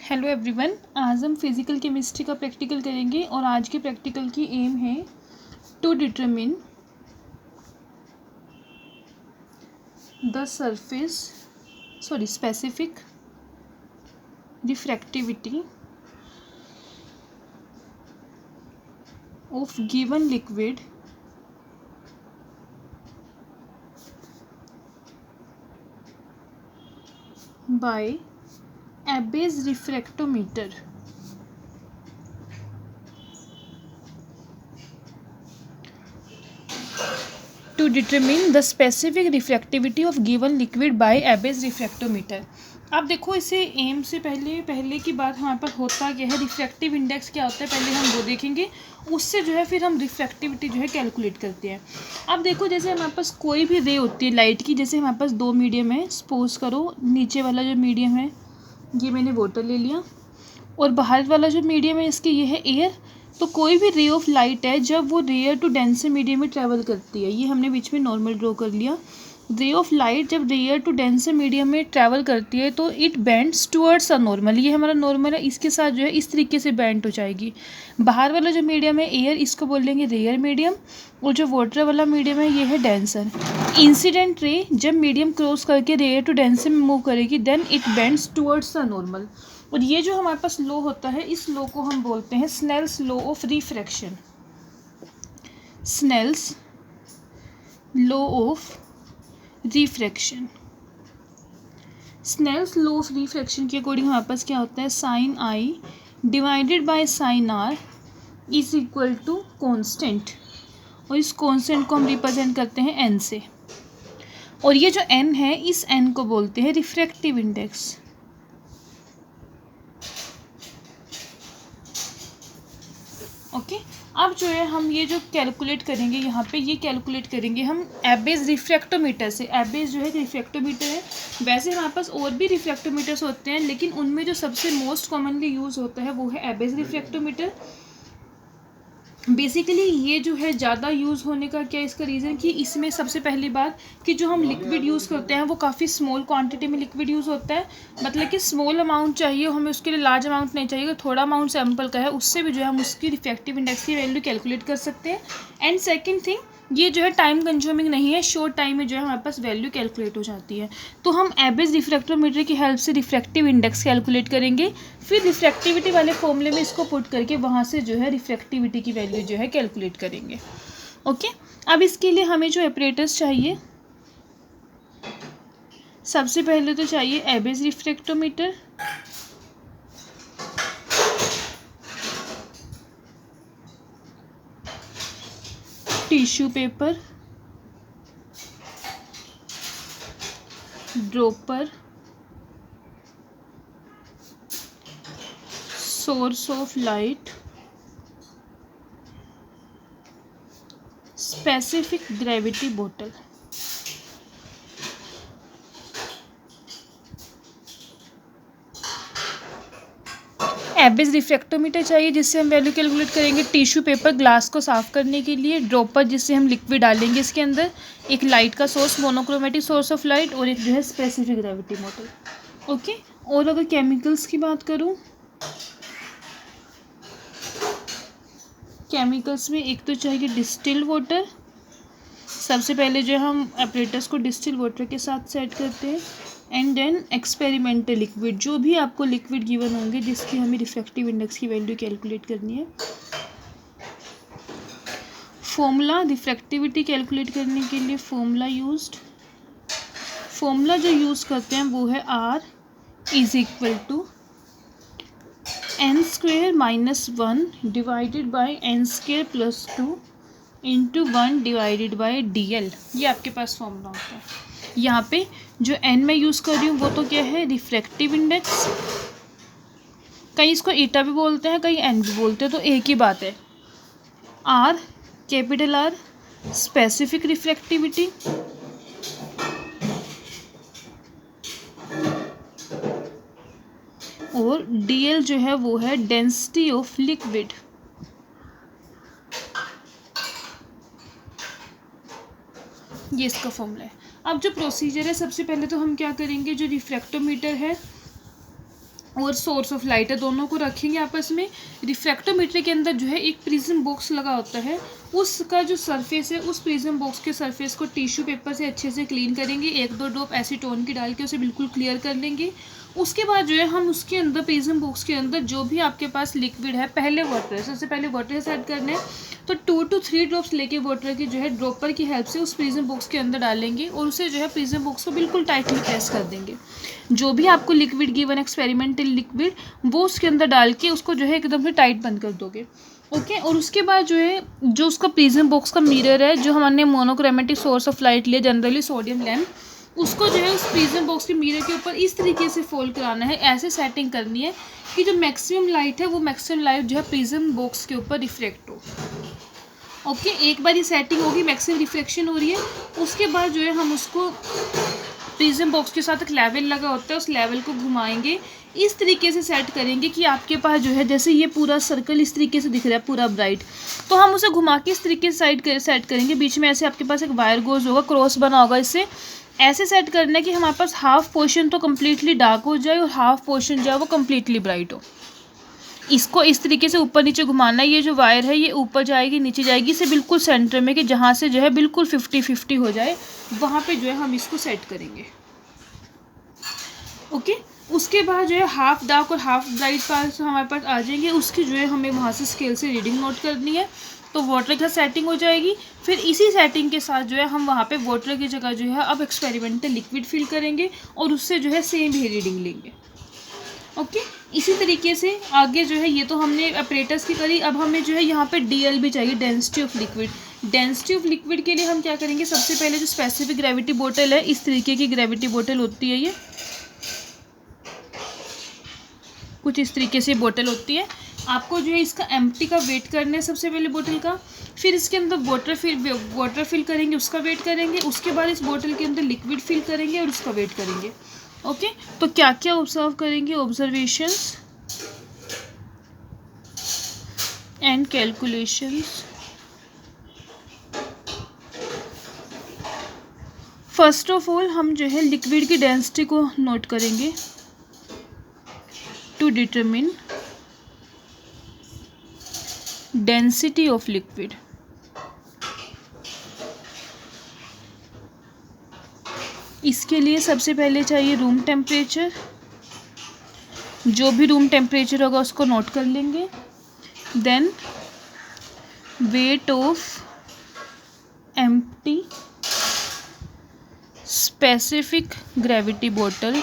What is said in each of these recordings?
Hello everyone, आज हम physical chemistry का प्रैक्टिकल करेंगे और आज के प्रैक्टिकल की एम है to determine the specific refractivity of given liquid by Abbe's refractometer. To determine the specific refractivity of given liquid by Abbe's refractometer. अब देखो इसे एम से पहले की बात हमारे पास होता क्या है, रिफ्रैक्टिव इंडेक्स क्या होता है पहले हम वो देखेंगे, उससे जो है फिर हम रिफ्रैक्टिविटी जो है कैलकुलेट करते हैं। अब देखो जैसे हमारे पास कोई भी रे होती है लाइट की, जैसे हमारे पास दो मीडियम है, सपोज करो नीचे वाला जो मीडियम है ये मैंने वाटर ले लिया और बाहर वाला जो मीडियम है इसके ये है एयर। तो कोई भी रे ऑफ लाइट है जब वो रेयर टू डेंसर मीडियम में ट्रैवल करती है, ये हमने बीच में नॉर्मल ड्रॉ कर लिया। रे ऑफ लाइट जब रेयर टू डेंसर मीडियम में ट्रैवल करती है तो it bends towards a normal, ये हमारा नॉर्मल है, इसके साथ जो है इस तरीके से बेंड हो जाएगी। बाहर वाला जो मीडियम है एयर, इसको बोलेंगे रेयर मीडियम, और जो वाटर वाला मीडियम है ये है डेंसर। इंसिडेंट रे जब मीडियम क्रॉस करके रेयर टू डेंसर में मूव करेगी then it bends towards the normal. और ये जो हमारे पास लॉ होता है इस लॉ को हम बोलते हैं Snell's law of refraction. Snell's law of refraction. Snell's law of refraction के अकॉर्डिंग हमारे पास क्या होता है, sine I divided by sine R is equal to constant, और इस कॉन्स्टेंट को हम रिप्रेजेंट करते हैं एन से, और ये जो एन है इस एन को बोलते हैं रिफ्रैक्टिव इंडेक्स। ओके अब जो है हम ये जो कैलकुलेट करेंगे यहाँ पे, ये कैलकुलेट करेंगे हम एबेज रिफ्रैक्टोमीटर से। एबेज जो है रिफ्रैक्टोमीटर है, वैसे हमारे पास और भी रिफ्रैक्टोमीटर्स होते हैं लेकिन उनमें जो सबसे मोस्ट कॉमनली यूज़ होता है वो है एबेज रिफ्रैक्टोमीटर। बेसिकली ये जो है ज़्यादा यूज़ होने का क्या इसका रीज़न कि इसमें सबसे पहली बात कि जो हम लिक्विड यूज़ करते हैं वो काफ़ी स्मॉल क्वांटिटी में लिक्विड यूज़ होता है, मतलब कि स्मॉल अमाउंट चाहिए हमें, उसके लिए लार्ज अमाउंट नहीं चाहिए, थोड़ा अमाउंट सैंपल का है उससे भी जो है हम उसकी रिफ्रैक्टिव इंडेक्स की वैल्यू कैलकुलेट कर सकते हैं। एंड सेकेंड थिंग, ये जो है टाइम कंज्यूमिंग नहीं है, शॉर्ट टाइम में जो है हमारे पास वैल्यू कैलकुलेट हो जाती है। तो हम एवरेज रिफ्रैक्टोमीटर की हेल्प से रिफ्रैक्टिव इंडेक्स कैलकुलेट करेंगे, फिर रिफ्रैक्टिविटी वाले फॉर्मूले में इसको पुट करके वहाँ से जो है रिफ्रैक्टिविटी की वैल्यू जो है कैलकुलेट करेंगे। ओके अब इसके लिए हमें जो ऑपरेटर्स चाहिए, सबसे पहले तो चाहिए average refractometer, tissue paper, dropper, source of light, specific gravity बोतल। एवरेज रिफ्रैक्टोमीटर चाहिए जिससे हम वैल्यू कैलकुलेट करेंगे, टिश्यू पेपर ग्लास को साफ करने के लिए, ड्रॉपर जिससे हम लिक्विड डालेंगे इसके अंदर, एक लाइट का source monochromatic source of light, और एक जो है स्पेसिफिक ग्रेविटी बोतल। ओके और अगर केमिकल्स की बात करूँ, केमिकल्स में एक तो चाहिए डिस्टिल्ड वाटर। सबसे पहले जो हम ऑपरेटर्स को डिस्टिल्ड वाटर के साथ सेट करते हैं, एंड देन एक्सपेरिमेंटल लिक्विड, जो भी आपको लिक्विड गिवन होंगे जिसकी हमें रिफ्रैक्टिव इंडेक्स की वैल्यू कैलकुलेट करनी है। फॉर्मूला रिफ्रैक्टिविटी कैलकुलेट करने के लिए फॉर्मूला यूज्ड, फॉर्मूला जो यूज़ करते हैं वो है R is equal to n² - 1 divided by n² + 2 into 1 divided by DL, ये आपके पास फॉर्मूला होता है। यहाँ पे जो n मैं यूज़ कर रही हूँ वो तो क्या है, रिफ्रैक्टिव इंडेक्स, कहीं इसको ईटा भी बोलते हैं कहीं n भी बोलते हैं, तो एक ही बात है। R capital R specific refractivity, और DL जो है वो है डेंसिटी ऑफ लिक्विड। ये इसका फॉर्मूला है। अब जो प्रोसीजर है, सबसे पहले तो हम क्या करेंगे, जो रिफ्रैक्टोमीटर है और सोर्स ऑफ लाइट है, दोनों को रखेंगे आपस में। रिफ्रैक्टोमीटर के अंदर जो है एक प्रिज्म बॉक्स लगा होता है, उसका जो सरफेस है उस प्रिज्म बॉक्स के सरफेस को टिश्यू पेपर से अच्छे से क्लीन करेंगे, 1-2 ड्रॉप एसीटोन की डाल के उसे बिल्कुल क्लियर कर लेंगे। उसके बाद जो है हम उसके अंदर प्रिज्म बॉक्स के अंदर जो भी आपके पास लिक्विड है, पहले वाटर, सबसे पहले वाटर से ऐड करना है, तो 2 to 3 ड्रॉप्स लेके वाटर की जो है ड्रॉपर की हेल्प से उस प्रिज्म बॉक्स के अंदर डालेंगे और उसे जो है प्रिज्म बॉक्स को बिल्कुल टाइटली प्रेस कर देंगे। जो भी आपको लिक्विड गिवन एक्सपेरिमेंटल लिक्विड, वो उसके अंदर डाल के उसको जो है एकदम से टाइट बंद कर दोगे। ओके, और उसके बाद जो है जो उसका प्रिज्म बॉक्स का मिरर है, जो हमने मोनोक्रोमेटिक सोर्स ऑफ लाइट लिया जनरली सोडियम लैम्प, उसको जो है उस प्रिज्म बॉक्स के मिरर के ऊपर इस तरीके से फोल्ड कराना है, ऐसे सेटिंग करनी है कि जो मैक्सिमम लाइट है वो मैक्सिमम लाइट जो है प्रिज्म बॉक्स के ऊपर रिफ्लेक्ट हो। ओके, एक बार ये सेटिंग होगी, मैक्सिमम रिफ्लेक्शन हो रही है, उसके बाद जो है हम उसको प्रिज्म बॉक्स के साथ एक लेवल लगा होता है, उस लेवल को घुमाएंगे, इस तरीके से सेट करेंगे कि आपके पास जो है जैसे ये पूरा सर्कल इस तरीके से दिख रहा है पूरा ब्राइट, तो हम उसे घुमा के इस तरीके से सेट करेंगे। बीच में ऐसे आपके पास एक वायर गोज होगा, क्रॉस बना होगा, इससे ऐसे सेट करना है कि हमारे पास हाफ पोर्शन तो कम्प्लीटली डार्क हो जाए और हाफ पोर्शन जो है वो कम्प्लीटली ब्राइट हो। इसको इस तरीके से ऊपर नीचे घुमाना है, ये जो वायर है ये ऊपर जाएगी नीचे जाएगी, इसे बिल्कुल सेंटर में, कि जहाँ से जो है बिल्कुल 50-50 हो जाए, वहाँ पे जो है हम इसको सेट करेंगे। ओके, उसके बाद जो है हाफ डार्क और हाफ ब्राइट पार्ट हमारे पास आ जाएंगे, उसकी जो है हमें वहाँ से स्केल से रीडिंग नोट करनी है, तो वाटर का सेटिंग हो जाएगी। फिर इसी सेटिंग के साथ जो है हम वहाँ पे वाटर की जगह जो है अब एक्सपेरिमेंटल लिक्विड फिल करेंगे और उससे जो है सेम ही रीडिंग लेंगे। ओके, इसी तरीके से आगे जो है ये तो हमने ऑपरेटर्स की करी, अब हमें जो है यहाँ पे DL भी चाहिए, density of liquid. Density of liquid के लिए हम क्या करेंगे, सबसे पहले जो स्पेसिफिक ग्रेविटी बोतल है, इस तरीके की ग्रेविटी बोतल होती है, ये कुछ इस तरीके से बोतल होती है, आपको जो है इसका एम्प्टी का वेट करना है सबसे पहले बोतल का, फिर इसके अंदर वाटर फिल करेंगे, उसका वेट करेंगे, उसके बाद इस बोतल के अंदर लिक्विड फिल करेंगे और उसका वेट करेंगे। ओके, तो क्या क्या ऑब्जर्व करेंगे, observations and calculations. First of all हम जो है लिक्विड की डेंसिटी को नोट करेंगे to determine density of liquid. इसके लिए सबसे पहले चाहिए रूम टेम्परेचर, जो भी रूम टेम्परेचर होगा उसको नोट कर लेंगे। Then weight of empty specific gravity बोतल,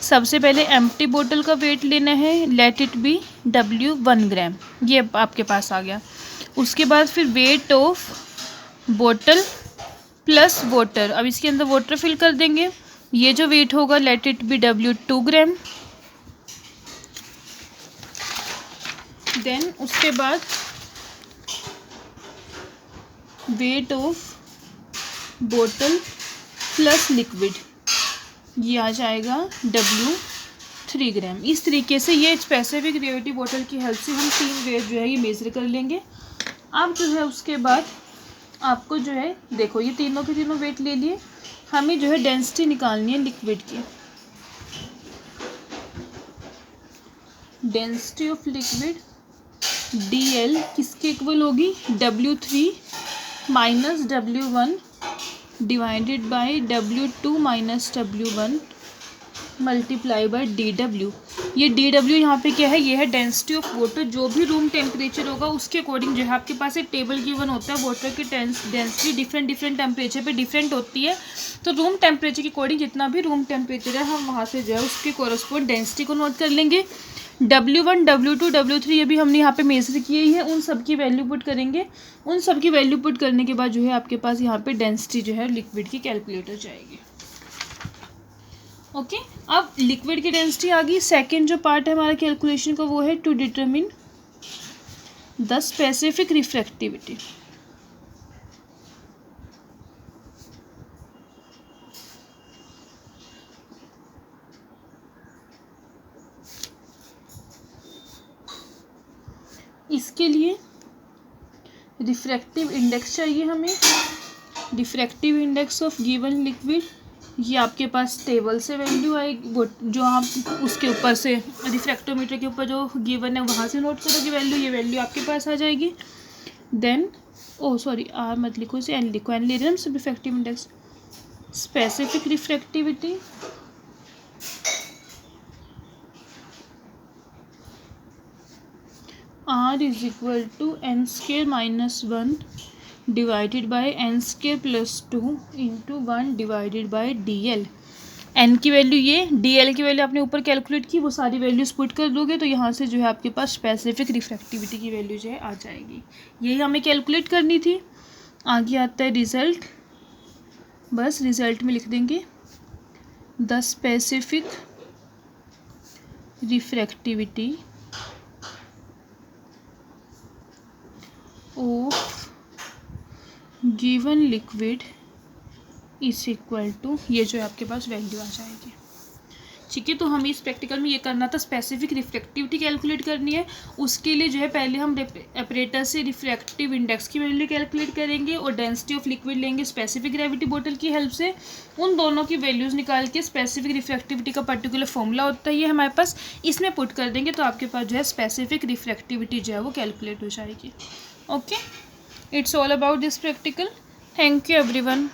सबसे पहले एम्प्टी बोतल का वेट लेना है, लेट इट बी W1 ग्राम, ये आपके पास आ गया। उसके बाद फिर वेट ऑफ बोतल प्लस वाटर, अब इसके अंदर वाटर फिल कर देंगे, ये जो वेट होगा let it be W2 gram. Then उसके बाद वेट ऑफ बोतल प्लस लिक्विड, ये आ जाएगा W3 ग्राम। इस तरीके से ये स्पेसिफिक ग्रेविटी बोतल की हेल्प से हम 3 वेट जो है ये मेज़र कर लेंगे। अब जो है उसके बाद आपको जो है देखो ये तीनों के तीनों वेट ले लिए, हमें जो है डेंसिटी निकालनी है लिक्विड की। डेंसिटी ऑफ लिक्विड DL किसके इक्वल होगी, W3 minus W1 divided by W2 minus W1 multiply by DW। ये DW यहाँ पे क्या है, ये है डेंसिटी ऑफ वाटर, जो भी रूम टेम्परेचर होगा उसके अकॉर्डिंग जो है आपके पास एक टेबल गिवन होता है, वाटर की डेंसिटी डिफरेंट टेम्परेचर पे डिफरेंट होती है, तो रूम टेम्परेचर के अकॉर्डिंग जितना भी रूम टेम्परेचर है हम वहाँ से जो है उसके कोरस्पॉन्ड डेंसिटी को नोट कर लेंगे। W1 W2 W3 ये भी हमने यहाँ पे मेजर किए ही है, उन सब की वैल्यू पुट करेंगे, उन सब की वैल्यू पुट करने के बाद जो है आपके पास यहाँ पे डेंसिटी जो है लिक्विड की कैलकुलेटर जाएगी। ओके, अब लिक्विड की डेंसिटी आ गई। सेकेंड जो पार्ट है हमारा कैलकुलेशन का वो है to determine the specific refractivity. इसके लिए रिफ्रैक्टिव इंडेक्स चाहिए हमें, refractive index of given liquid ये आपके पास टेबल से वैल्यू आएगी, वो जो आप उसके ऊपर से रिफ्रैक्टोमीटर के ऊपर जो गिवन है वहाँ से नोट करोगे वैल्यू, ये वैल्यू आपके पास आ जाएगी। देन सॉरी आर मत लिखो, इसे एन लिखो, एन ले रहे हैं refractive index. Specific refractivity R is equal to N square minus 1 divided by N square plus 2 into 1 divided by DL। N की वैल्यू ये, DL की वैल्यू आपने ऊपर कैलकुलेट की, वो सारी वैल्यूज पुट कर दोगे तो यहाँ से जो है आपके पास स्पेसिफिक रिफ्रैक्टिविटी की वैल्यू जो है आ जाएगी। यही हमें कैलकुलेट करनी थी। आगे आता है रिजल्ट, बस रिजल्ट में लिख देंगे the specific refractivity of given liquid is equal to, ये जो है आपके पास वैल्यू आ जाएगी। ठीक है, तो हमें इस प्रैक्टिकल में ये करना था, स्पेसिफिक रिफ्रैक्टिविटी कैलकुलेट करनी है। उसके लिए जो है पहले हम ऑपरेटर से रिफ्रैक्टिव इंडेक्स की वैल्यू कैलकुलेट करेंगे और डेंसिटी ऑफ लिक्विड लेंगे स्पेसिफिक ग्रेविटी बोतल की हेल्प से। उन दोनों की वैल्यूज़ निकाल के स्पेसिफिक रिफ्रैक्टिविटी का पर्टिकुलर फॉर्मूला होता है ये हमारे पास, इसमें पुट कर देंगे तो आपके पास जो है स्पेसिफिक रिफ्रैक्टिविटी जो है वो कैलकुलेट हो जाएगी। Okay, it's all about this practical. Thank you everyone.